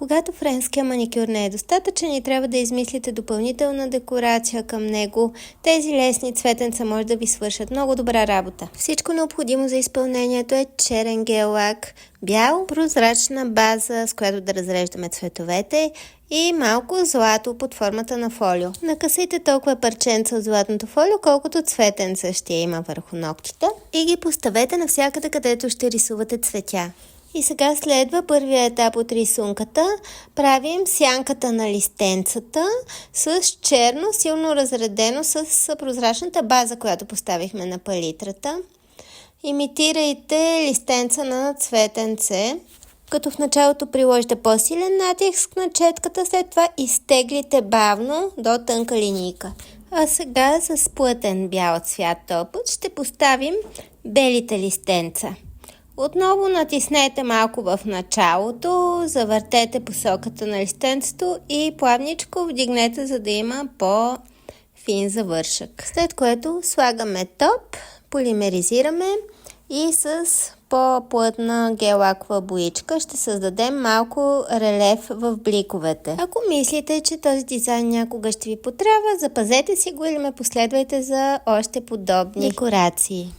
Когато френския маникюр не е достатъчен и трябва да измислите допълнителна декорация към него, тези лесни цветенца може да ви свършат много добра работа. Всичко необходимо за изпълнението е черен гел лак, бял, прозрачна база, с която да разреждаме цветовете и малко злато под формата на фолио. Накъсайте толкова парченца от златното фолио, колкото цветенца ще има върху ногтите и ги поставете навсякъде, където ще рисувате цветя. И сега следва първия етап от рисунката. Правим сянката на листенцата с черно, силно разредено с прозрачната база, която поставихме на палитрата. Имитирайте листенца на цветенце, като в началото приложите по-силен натиск на четката, след това изтеглите бавно до тънка линийка. А сега с плътен бял цвят този път ще поставим белите листенца. Отново натиснете малко в началото, завъртете посоката на листенцето и плавничко вдигнете, за да има по-фин завършък. След което слагаме топ, полимеризираме и с по-плътна гел-лакова боичка ще създадем малко релеф в бликовете. Ако мислите, че този дизайн някога ще ви потрябва, запазете си го или ме последвайте за още подобни декорации.